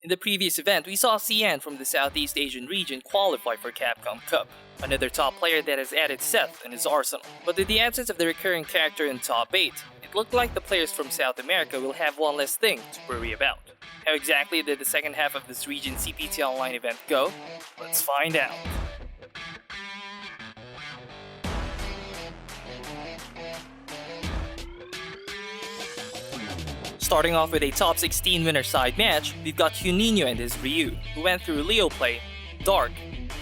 In the previous event, we saw Cian from the Southeast Asian region qualify for Capcom Cup, another top player that has added Seth in his arsenal. But with the absence of the recurring character in top 8, it looked like the players from South America will have one less thing to worry about. How exactly did the second half of this region CPT Online event go? Let's find out. Starting off with a top 16 winner side match, we've got Juninho and his Ryu, who went through Leo play, Dark,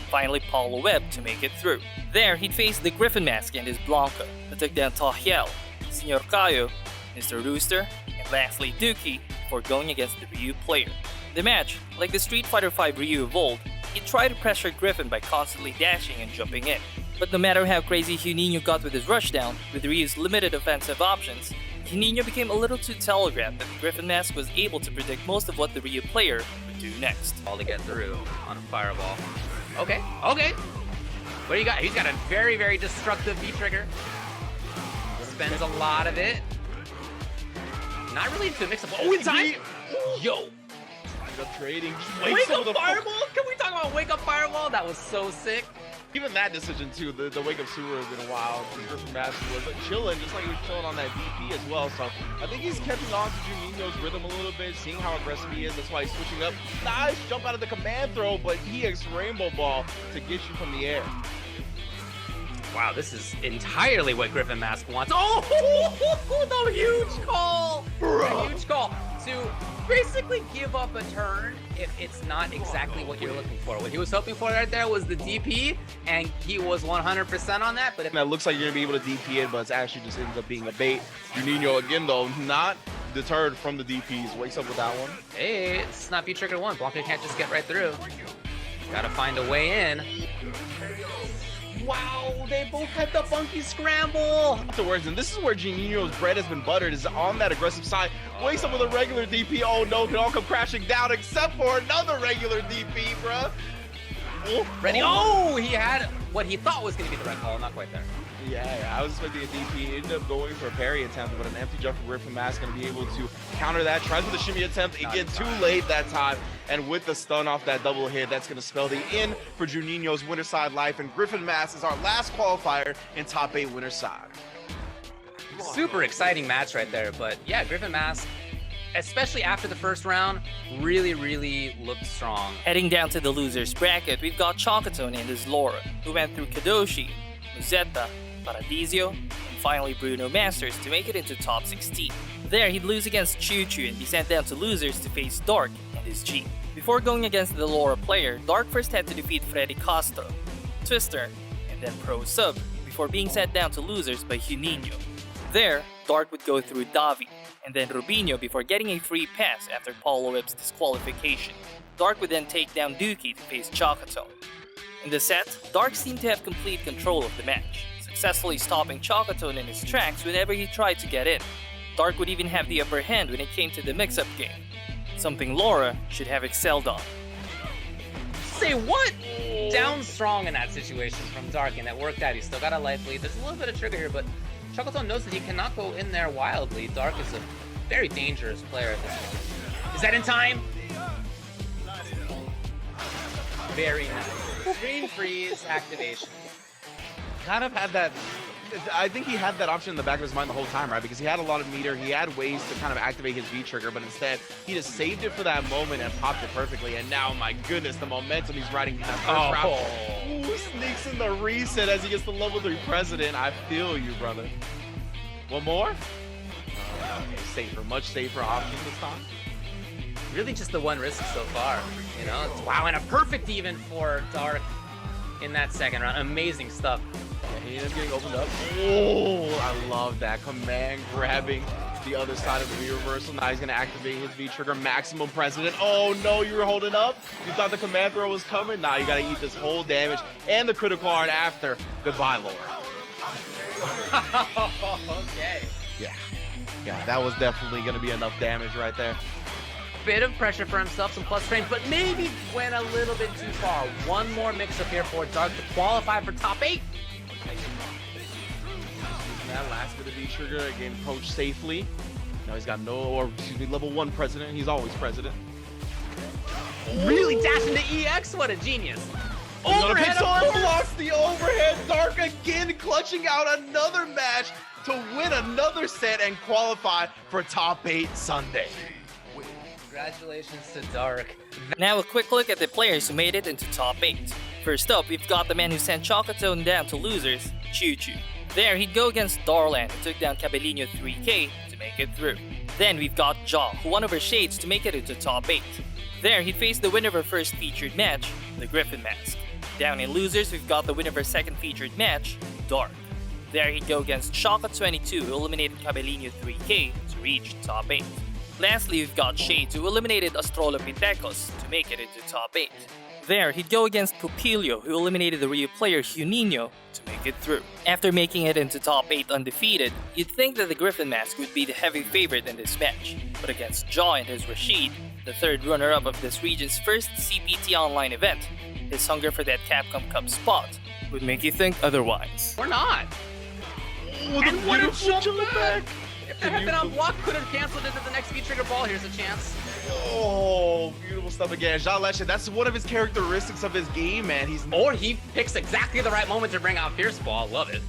finally Paulo Webb to make it through. There, he'd face the Griffin Mask and his Blanca, who took down Tahiel, Sr. Cayo, Mr. Rooster, and lastly Dookie before going against the Ryu player. The match, like the Street Fighter V Ryu of old, he'd try to pressure Griffin by constantly dashing and jumping in. But no matter how crazy Juninho got with his rushdown, with Ryu's limited offensive options, Juninho became a little too telegraphed that the Griffin Mask was able to predict most of what the Ryu player would do next. All to get through on a fireball. Okay. What do you got? He's got a very, very destructive V-trigger. Spends a lot of it. Not really to mix up. Oh, in time! Yo! Trading. Wake up fireball? Can we talk about wake up fireball? That was so sick. Even that decision too, the wake up super has been wild. Griffin Master was chilling, just like he was chilling on that DP as well. So I think he's catching on to Juninho's rhythm a little bit, seeing how aggressive he is. That's why he's switching up. Nice jump out of the command throw, but EX Rainbow Ball to get you from the air. Wow, this is entirely what Griffin Mask wants. Oh, the huge call! The huge call to basically give up a turn if it's not exactly what you're looking for. What he was hoping for right there was the DP, and he was 100% on that. But if that looks like you're gonna be able to DP it, but it actually just ends up being a bait. Juninho again though, not deterred from the DPs. Wakes up with that one. Hey, it's not V-trigger 1. Blanca can't just get right through. Gotta find a way in. Wow, they both had the funky scramble. Afterwards, and this is where Juninho's bread has been buttered, is on that aggressive side. Wakes up with a regular DP. Oh no, can all come crashing down except for another regular DP, bruh. Ready? Oh, he had what he thought was going to be the red call. Not quite there. Yeah, I was expecting a DP. He ended up going for a parry attempt, but an empty jump from Griffin Mask going to be able to counter that. Tries with a shimmy attempt. Again, too late that time. And with the stun off that double hit, that's going to spell the end for Juninho's winner side life. And Griffin Mask is our last qualifier in top 8 winner side. Super exciting match right there. But yeah, Griffin Mask, especially after the first round, really looked strong. Heading down to the losers bracket, we've got Chocotone and his Laura, who went through Kadoshi, Musetta, Paradisio, and finally Bruno Masters to make it into top 16. There, he'd lose against Choo Choo and be sent down to losers to face Dark and his G. Before going against the Laura player, Dark first had to defeat Freddy Castro, Twister, and then Pro Sub, before being sent down to losers by Juninho. There, Dark would go through Davi, and then Rubinho before getting a free pass after Paulo Webb's disqualification. Dark would then take down Dookie to face Chocotone. In the set, Dark seemed to have complete control of the match, successfully stopping Chocotone in his tracks whenever he tried to get in. Dark would even have the upper hand when it came to the mix-up game, something Laura should have excelled on. Say what? Down strong in that situation from Dark, and that worked out. He's still got a life lead. There's a little bit of trigger here, but Chocotone knows that he cannot go in there wildly. Dark is a very dangerous player at this point. Is that in time? Very nice. Green freeze activation. Kind of had that, I think he had that option in the back of his mind the whole time, right? Because he had a lot of meter, he had ways to kind of activate his V-trigger, but instead, he just saved it for that moment and popped it perfectly. And now, my goodness, the momentum he's riding in that first round. Ooh, sneaks in the reset as he gets the level 3 president. I feel you, brother. One more? Okay, safer, much safer option this time. Really just the one risk so far, you know? Wow, and a perfect even for Dark in that second round. Amazing stuff. Yeah, he ended up getting opened up. Oh, I love that. Command grabbing the other side of the V-reversal. Now he's going to activate his V-trigger. Maximum president. Oh, no, you were holding up? You thought the command throw was coming? Nah, you got to eat this whole damage and the critical art after. Goodbye, Laura. Okay. Yeah, that was definitely going to be enough damage right there. Bit of pressure for himself, some plus frames, but maybe went a little bit too far. One more mix-up here for Dark to qualify for top 8. That last bit of V-trigger, again, approached safely. Now he's got no, or excuse me, level 1 president. He's always president. really dash into EX. What a genius. Overhead, Overhead, of course. blocks the overhead. Dark again clutching out another match to win another set and qualify for top 8 Sunday. Congratulations to Dark. Now a quick look at the players who made it into top 8. First up, we've got the man who sent Chocolatone down to losers, Choo Choo. There, he'd go against Darlan, who took down Cabellino 3K to make it through. Then we've got Jaw, who won over Shades to make it into top 8. There, he'd face the winner of her first featured match, the Griffin Mask. Down in losers, we've got the winner of her second featured match, Dark. There, he'd go against Shaka22, who eliminated Cabellino 3K to reach top 8. Lastly, we've got Shades, who eliminated Astrolopithecus to make it into top 8. There, he'd go against Pupilio, who eliminated the Rio player Juninho to make it through. After making it into top 8 undefeated, you'd think that the Griffin Mask would be the heavy favorite in this match, but against Jaw and his Rashid, the third runner-up of this region's first CPT Online event, his hunger for that Capcom Cup spot would make you think otherwise. Or not. Oh, And what a beautiful jump back! If that had been Beautiful. unblocked, could have canceled into the next V-trigger ball. Here's a chance. Oh, beautiful stuff again. Jean Leche, that's one of his characteristics of his game, man. He's Or he picks exactly the right moment to bring out Fierce Ball. Love it.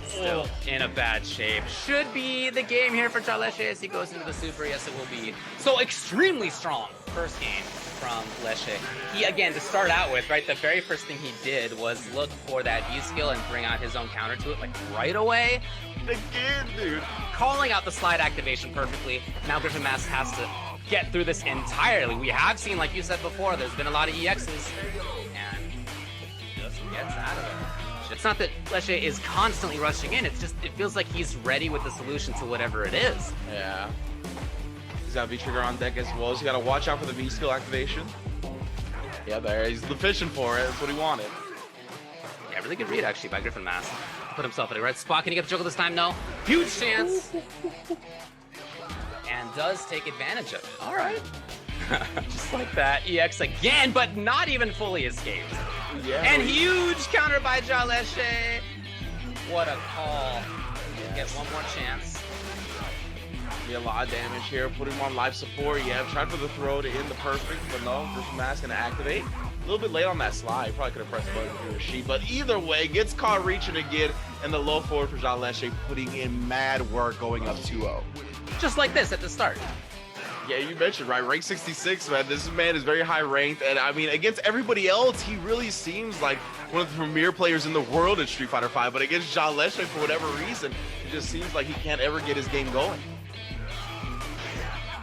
Still in a bad shape. Should be the game here for Jaleche as he goes into the Super. Yes, it will be. So extremely strong first game from Leche. He, again, to start out with, right, the very first thing he did was look for that V-skill and bring out his own counter to it, like, right away. again, dude. Calling out the slide activation perfectly. Now Griffin Mask has to get through this entirely. We have seen, like you said before, there's been a lot of EXs, and he just gets out of there. It's not that Leche is constantly rushing in, it's just, it feels like he's ready with the solution to whatever it is. Yeah. He's got V-Trigger on deck as well, so you gotta watch out for the V-skill activation. Yeah, there, he's fishing for it, that's what he wanted. Yeah, really good read, actually, by Griffin Mask. Put himself in the right spot. Can he get the juggle this time? No. Huge chance. And does take advantage of it. All right. Just like that. EX again, but not even fully escaped. Yeah. And huge counter by Jaleche. What a call. Get one more chance. Be a lot of damage here. Put him on life support. Yeah, tried for the throw to end the perfect, but no. Griffin Mask gonna activate. A little bit late on that slide. Probably could have pressed the button through the sheet, but either way, gets caught reaching again, and the low forward for Jean Leche putting in mad work going up 2-0. Just like this at the start. Yeah, you mentioned, right? Rank 66, man. This man is very high ranked, and I mean, against everybody else, he really seems like one of the premier players in the world in Street Fighter V, but against Jean Leche, for whatever reason, it just seems like he can't ever get his game going.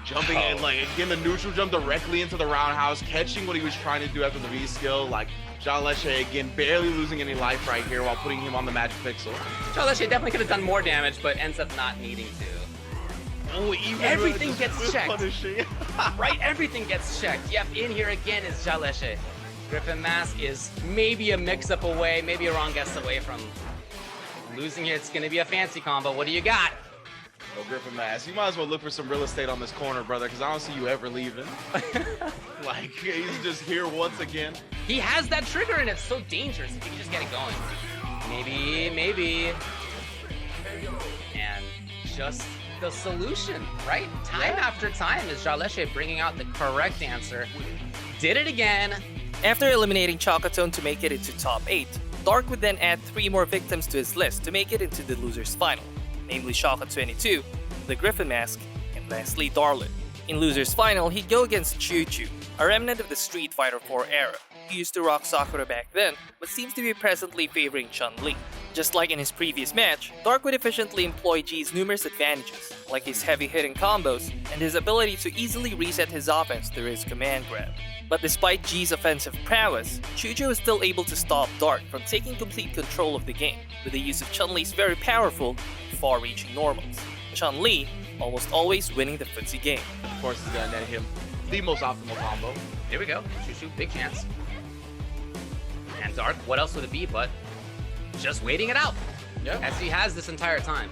Jumping in, like, again, the neutral jump directly into the roundhouse, catching what he was trying to do after the V-skill. Like, Jean Leche, again, barely losing any life right here while putting him on the magic pixel. Jaleche definitely could have done more damage, but ends up not needing to. Oh, even Everything gets checked. punishing. Right? Everything gets checked. Yep, in here again is Jaleche. Griffin Mask is maybe a mix-up away, maybe a wrong guess away from losing here. It's going to be a fancy combo. What do you got? Oh, Griffin Mask, you might as well look for some real estate on this corner, brother, because I don't see you ever leaving. Like, he's just here once again. He has that trigger and it's so dangerous if you can just get it going. Maybe. And just the solution, right? Time after time is Jaleche bringing out the correct answer. Did it again. After eliminating Chocolatone to make it into top 8, Dark would then add 3 more victims to his list to make it into the loser's final, namely Shaka22, the Griffin Mask, and lastly Darlin. In loser's final, he'd go against Choo Choo, a remnant of the Street Fighter IV era, who used to rock Sakura back then, but seems to be presently favoring Chun-Li. Just like in his previous match, Dark would efficiently employ G's numerous advantages, like his heavy-hitting combos and his ability to easily reset his offense through his command grab. But despite G's offensive prowess, Choo Choo is still able to stop Dark from taking complete control of the game, with the use of Chun-Li's very powerful, far-reaching normals. Chun-Li almost always winning the footsie game. Of course, he's gonna net him the most optimal combo. Here we go. Choo Choo, big chance. And Dark, what else would it be but just waiting it out? Yep. As he has this entire time.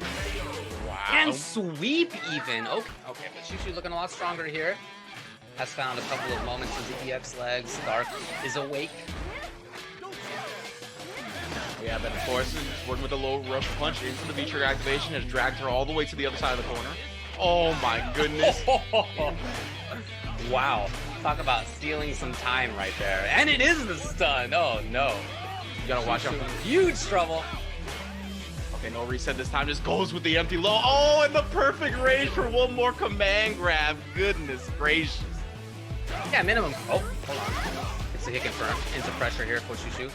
Wow. And sweep even. Okay, but Choo Choo looking a lot stronger here. Has found a couple of moments into EX legs. Dark is awake. Yeah, but of course, working with a low rush punch into the V-trigger activation has dragged her all the way to the other side of the corner. Oh my goodness. Wow. Talk about stealing some time right there. And it is the stun. Oh, no. You gotta watch out. Huge trouble. Okay, no reset this time. Just goes with the empty low. Oh, and the perfect range for one more command grab. Goodness gracious. Yeah, minimum. Oh, hold on. It's a hit confirm. Into pressure here for Shushu.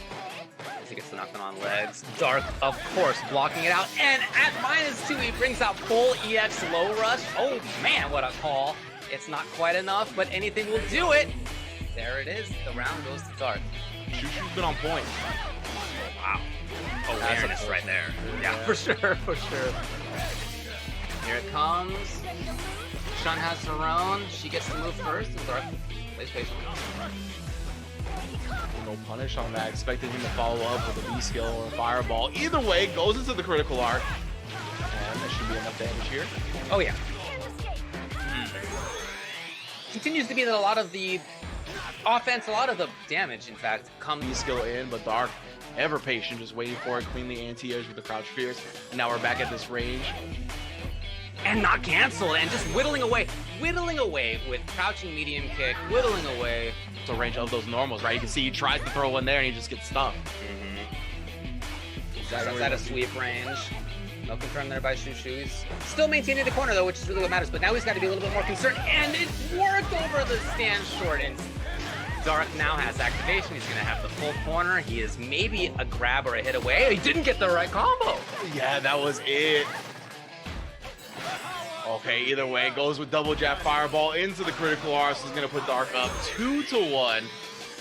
As he gets the knockdown on legs. Dark, of course, blocking it out. And at -2, he brings out full EX low rush. Oh, man, what a call. It's not quite enough, but anything will do it. There it is. The round goes to Dark. Shushu's been on point. Oh, wow. Awareness right there. Yeah, for sure, for sure. Here it comes. Shun has her own. She gets to move first, and Dark plays patiently. No punish on that. Expected him to follow up with a V-skill or a fireball. Either way, goes into the critical arc. And that should be enough damage here. Oh, yeah. Continues to be that a lot of the offense, a lot of the damage, in fact, comes. V-skill in, but Dark, ever patient, just waiting for it. Cleanly anti-edge with the crouch fierce. And now we're back at this range. And not canceled, and just whittling away with crouching medium kick, whittling away. It's a range of those normals, right? You can see he tries to throw one there and he just gets stuck. That's at a sweep range. No confirm there by Shushu. He's still maintaining the corner though, which is really what matters, but now he's got to be a little bit more concerned, and it worked over the stand short, and Dark now has activation. He's going to have the full corner. He is maybe a grab or a hit away. He didn't get the right combo. Yeah, that was it. Okay, either way, goes with double jab fireball into the critical arc. So he's going to put Dark up 2-1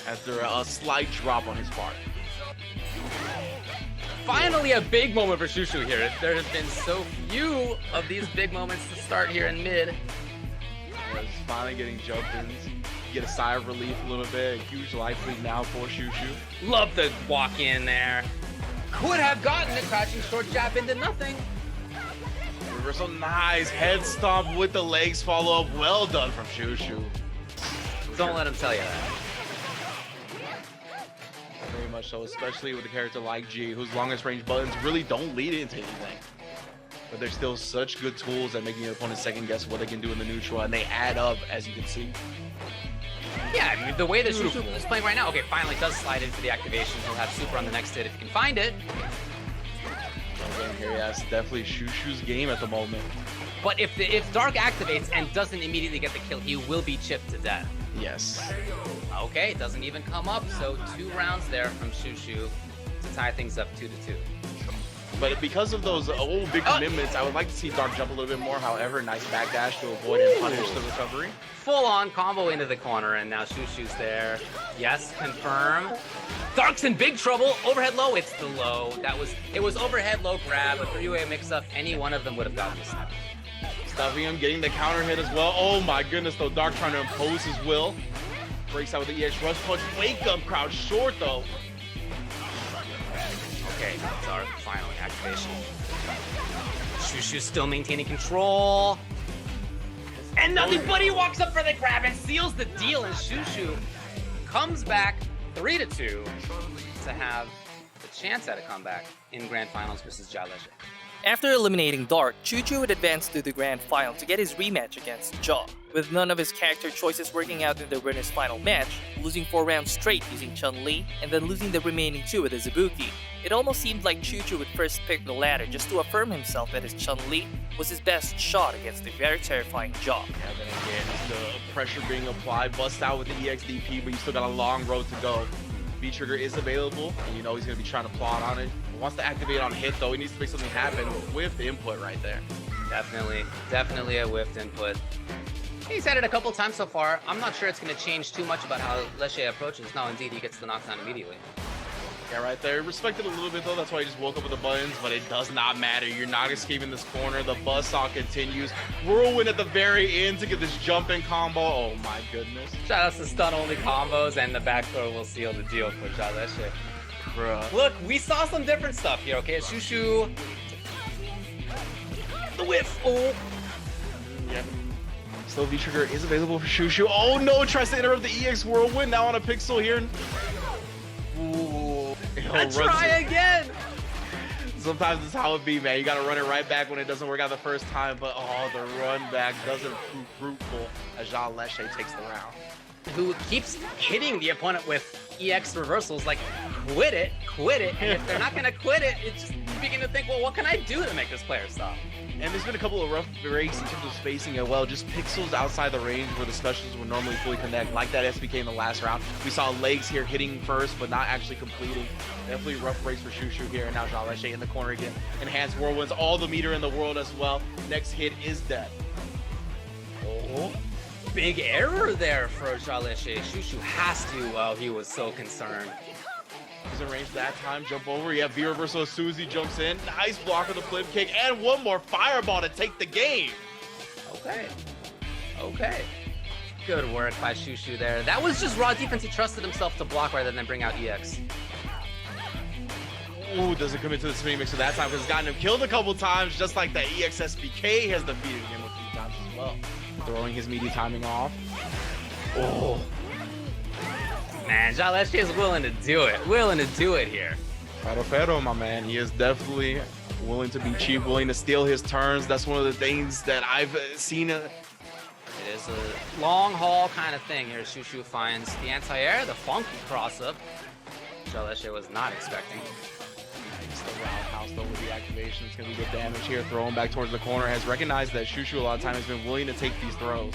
after a slight drop on his part. Finally a big moment for Shushu here. There have been so few of these big moments to start here in mid. He's finally getting jumped in. Get a sigh of relief a little bit. A huge life lead now for Shushu. Love the walk in there. Could have gotten a crouching short jab into nothing. Reversal, nice. Head stomp with the legs follow up. Well done from Shushu. Don't let him tell you that. Very much so, especially with a character like G, whose longest range buttons really don't lead into anything. But they're still such good tools at making your opponent second guess what they can do in the neutral, and they add up, as you can see. Yeah, I mean, the way that Shushu is playing right now, okay, finally does slide into the activation. He'll have super on the next hit if he can find it. Again, here, yeah, it's definitely Shushu's game at the moment. But if Dark activates and doesn't immediately get the kill, he will be chipped to death. Yes. Okay, it doesn't even come up, so 2 rounds there from Shushu to tie things up 2-2. But because of those old big commitments, I would like to see Dark jump a little bit more. However, nice backdash to avoid and punish the recovery. Full-on combo into the corner, and now Shushu's there. Yes, confirm. Dark's in big trouble. Overhead low, it's the low. It was overhead low grab, a 3-way mix-up. Any one of them would have gotten this. Stuffing him, getting the counter hit as well. Oh my goodness, though. Dark trying to impose his will. Breaks out with the EX rush punch. Wake up, crouch short, though. Okay, Dark, finally, activation. Shushu's still maintaining control. And nothing but he walks up for the grab and seals the deal, and Shushu comes back 3-2 to have the chance at a comeback in Grand Finals versus Jaleshe. After eliminating Dark, Chuchu would advance to the grand final to get his rematch against Jaw, with none of his character choices working out in the winner's final match, losing 4 rounds straight using Chun-Li, and then losing the remaining 2 with Izubuki. It almost seemed like Chuchu would first pick the latter just to affirm himself that his Chun-Li was his best shot against the very terrifying Jaw. Yeah, then again, the pressure being applied, bust out with the EXDP, but you still got a long road to go. V-Trigger is available, and you know he's going to be trying to plot on it. He wants to activate on hit, though. He needs to make something happen with the input right there. Definitely a whiffed input. He's had it a couple times so far. I'm not sure it's going to change too much about how Leshe approaches. No, indeed, he gets the knockdown immediately. Yeah, right there. Respect it a little bit, though. That's why he just woke up with the buttons, but it does not matter. You're not escaping this corner. The buzzsaw continues. Whirlwind at the very end to get this jump-in combo. Oh, my goodness. Shout out to stun-only combos, and the back throw will seal the deal for Jaleshe. Bruh. Look, we saw some different stuff here, okay? Shushu. The whiff. Oh. Yeah. Still, V-Trigger is available for Shushu. Oh, no. Tries to interrupt the EX Whirlwind. Now on a pixel here. Ooh. Try again. Sometimes it's how it be, man. You got to run it right back when it doesn't work out the first time. But, oh, the run back doesn't prove fruitful as Jaleshe takes the round. who keeps hitting the opponent with EX reversals. Like, quit it. And if they're not gonna quit it, it's just you begin to think, well, what can I do to make this player stop? And there's been a couple of rough breaks in terms of spacing as well. Just pixels outside the range where the specials would normally fully connect, like that SPK in the last round. We saw legs here hitting first, but not actually completing. Definitely rough breaks for Shushu here. And now Jaleshe in the corner again. Enhanced whirlwinds, all the meter in the world as well. Next hit is death. Oh, big error there for Jaleshe. Shushu has to. Oh, he was so concerned. He's in range that time, jump over. Yeah, V reversal as soon as he jumps in. Nice block of the flip kick, and one more fireball to take the game. Okay. Good work by Shushu there. That was just raw defense. He trusted himself to block rather than bring out EX. Ooh, doesn't commit to the spinning mixer that time because it's gotten him killed a couple times, just like that EX SPK has defeated him a few times as well. Throwing his media timing off. Oh. Man, Jaleshe is willing to do it here. Pero, my man, he is definitely willing to be cheap, willing to steal his turns. That's one of the things that I've seen. It is a long haul kind of thing here. Shushu finds the anti-air, the funky cross-up. Jaleshe was not expecting. It's the roundhouse though with the activation. It's going to be good damage here. Throwing back towards the corner. Has recognized that Shushu a lot of time has been willing to take these throws.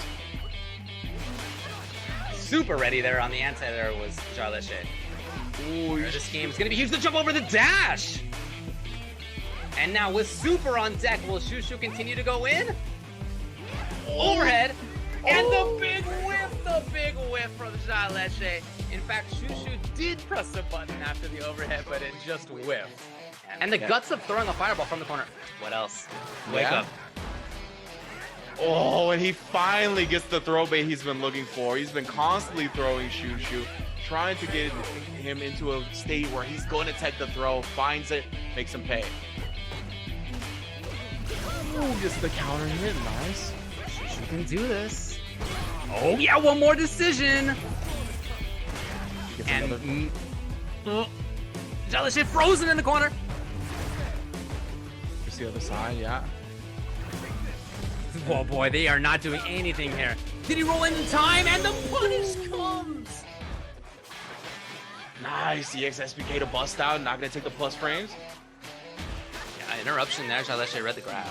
Super ready there on the anti-air was Jaleshe. Ooh, This game is going to be huge. The jump over the dash. And now with Super on deck, will Shushu continue to go in? Overhead. And the big whiff from Jaleshe. In fact, Shushu did press the button after the overhead, but it just whiffed. And the guts of throwing a fireball from the corner. What else? Wake up. Oh, and he finally gets the throw bait he's been looking for. He's been constantly throwing Shushu, trying to get him into a state where he's going to take the throw, finds it, makes him pay. Oh, gets the counter hit, nice. Shushu can do this. Oh yeah, one more decision. And Jaleshe frozen in the corner. Just the other side, yeah. Oh boy, they are not doing anything here. Did he roll in time? And the punish comes. Nice, EX SPK to bust out, not gonna take the plus frames. Yeah, interruption there. Jaleshe read the grab.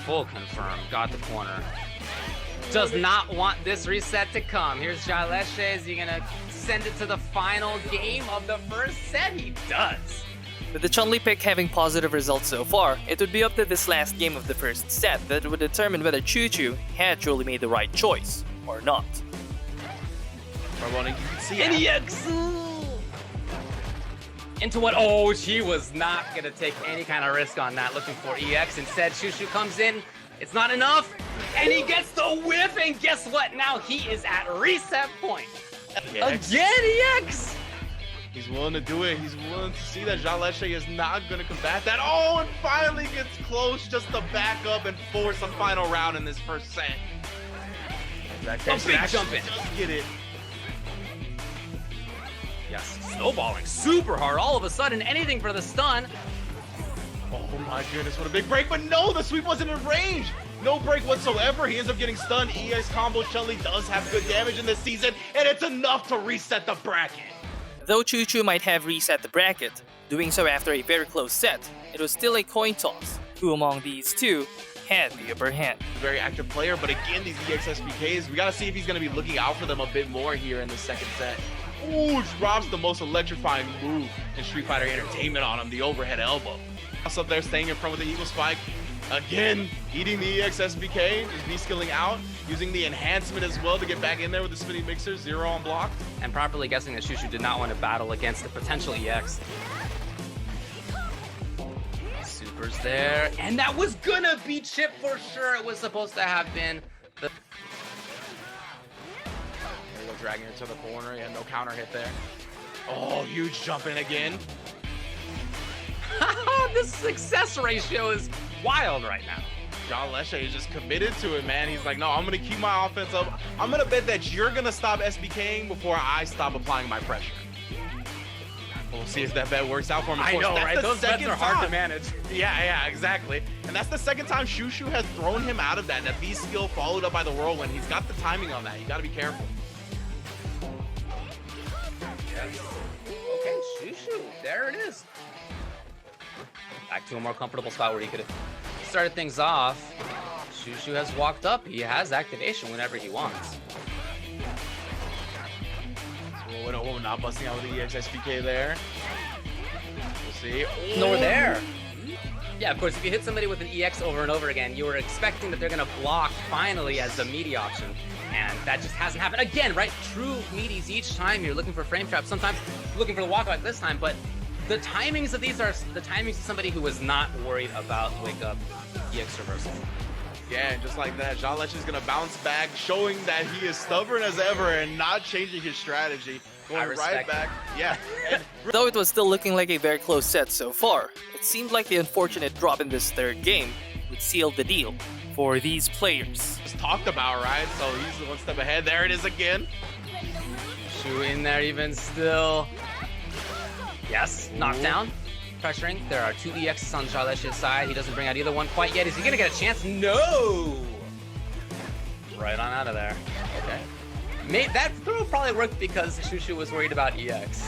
Full confirm, got the corner. Does not want this reset to come. Here's Jaleshe. Is he gonna send it to the final game of the first set? He does. With the Chun-Li pick having positive results so far, it would be up to this last game of the first set that would determine whether Choo-Choo had truly made the right choice or not. You can see And EX! Into what? Oh, she was not gonna take any kind of risk on that, looking for EX. Instead, Shushu comes in. It's not enough, and he gets the whiff, and guess what? Now he is at reset point. EX. Again, EX! He's willing to do it. He's willing to see that Jaleshe is not going to combat that. Oh, and finally gets close just to back up and force a final round in this first set. A big jump in. Just get it. Yes, snowballing super hard. All of a sudden, anything for the stun. Oh my goodness, what a big break. But no, the sweep wasn't in range. No break whatsoever. He ends up getting stunned. EX combo Chun-Li does have good damage in this season, and it's enough to reset the bracket. Though Choo-Choo might have reset the bracket, doing so after a very close set, it was still a coin toss. Who among these two had the upper hand? Very active player, but again, these EX SPKs, we gotta see if he's gonna be looking out for them a bit more here in the second set. Ooh, drops the most electrifying move in Street Fighter Entertainment on him, the overhead elbow. Up there, staying in front with the Eagle Spike. Again, eating the EX SPK, just V-skilling out, using the enhancement as well to get back in there with the spinning mixer, 0 on block. And properly guessing that Shushu did not want to battle against the potential EX. Super's there, and that was gonna be Chip for sure. It was supposed to have been the... There we go, dragging her to the corner, and no counter hit there. Oh, huge jump in again. This success ratio is wild right now. Jaleshe is just committed to it, man. He's like, no, I'm going to keep my offense up. I'm going to bet that you're going to stop SBKing before I stop applying my pressure. Oh, We'll see if that bet works out for him. Of I course, know, that's right? the Those bets second are hard to time. manage. Yeah, exactly. And that's the second time Shushu has thrown him out of that. That V skill followed up by the whirlwind. He's got the timing on that. You got to be careful. Yes. Okay, Shushu. There it is. Back to a more comfortable spot where he could have started things off. Shushu has walked up. He has activation whenever he wants. So, not busting out with the EXSPK there. We'll see. Nor there. Yeah, of course, if you hit somebody with an EX over and over again, you were expecting that they're going to block finally as the meaty option. And that just hasn't happened. Again, right? True meaties each time you're looking for frame traps. Sometimes looking for the walkout this time, but the timings of these are the timings of somebody who was not worried about wake up EX reversal. Yeah, and just like that, Jean Leche is going to bounce back, showing that he is stubborn as ever and not changing his strategy. Going right back. Yeah. Though it was still looking like a very close set so far, it seemed like the unfortunate drop in this third game would seal the deal for these players. Just talked about, right? So he's one step ahead. There it is again. Shu in there even still. Yes, knockdown. Pressuring. There are two EXs on Jean Leche's side. He doesn't bring out either one quite yet. Is he going to get a chance? No! Right on out of there. Okay. That throw probably worked because Shushu was worried about EX.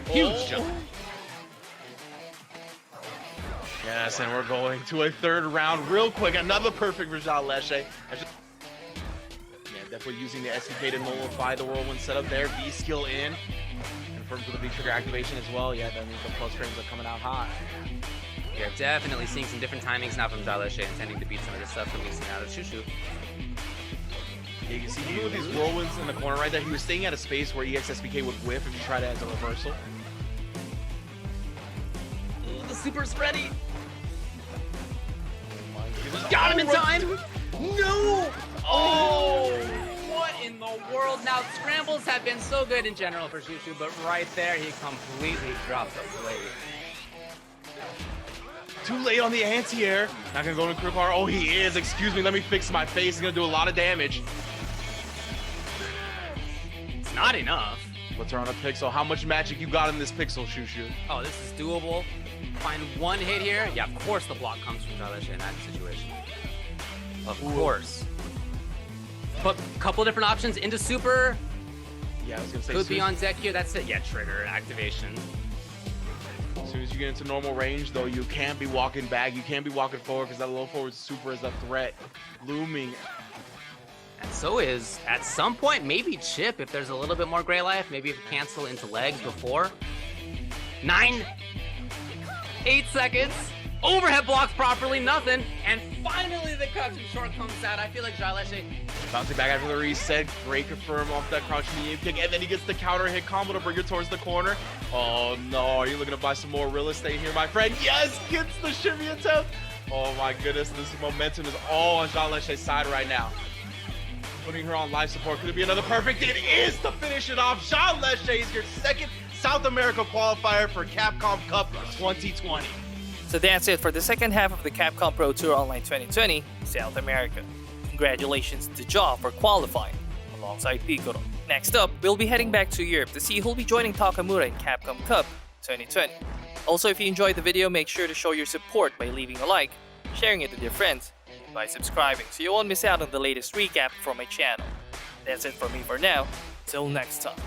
Huge jump. Yes, and we're going to a third round real quick. Another perfect for Jean Leche. Yeah, definitely using the SDK to nullify the whirlwind setup there. V skill in. Confirms with the V trigger activation as well. Yeah, that means the plus frames are coming out hot. You're definitely seeing some different timings now from Jean Leche, intending to beat some of this stuff that we've seen out of Shushu. Yeah, you can see even with these whirlwinds in the corner right there, he was staying at a space where EXSPK would whiff if you try to as a reversal. Ooh, the super's ready. Got him in time. No! Oh! What in the world? Now, scrambles have been so good in general for Shushu, but right there, he completely dropped the plate. Too late on the anti-air. Not gonna go into critical R. Oh, he is. Excuse me, let me fix my face. He's gonna do a lot of damage. It's not enough. Let's run a pixel. How much magic you got in this pixel, Shushu? Oh, this is doable. Find one hit here. Yeah, of course the block comes from Jean Leche in that situation. Of course. But a couple different options into super. Yeah, I was gonna say Could be on deck here. That's it. Yeah, trigger activation. As soon as you get into normal range, though, you can't be walking back. You can't be walking forward because that low forward super is a threat looming. And so is, at some point, maybe Chip if there's a little bit more gray life. Maybe if you cancel into legs before. 9, 8 seconds. Overhead blocks properly, nothing. And finally the crouching short comes out. I feel like Jean Leche Bouncing back after the reset, great confirm off that crouching medium kick, and then he gets the counter hit combo to bring it towards the corner. Oh no, are you looking to buy some more real estate here, my friend? Yes, gets the shimmy attempt. Oh my goodness, this momentum is all on Jean Leche's side right now. Putting her on life support, could it be another perfect? It is to finish it off. Jean Leche is your second South America qualifier for Capcom Cup 2020. So that's it for the second half of the Capcom Pro Tour Online 2020 South America. Congratulations to Ja for qualifying, alongside Piccolo. Next up, we'll be heading back to Europe to see who'll be joining Takamura in Capcom Cup 2020. Also, if you enjoyed the video, make sure to show your support by leaving a like, sharing it with your friends, and by subscribing so you won't miss out on the latest recap from my channel. That's it from me for now. Till next time.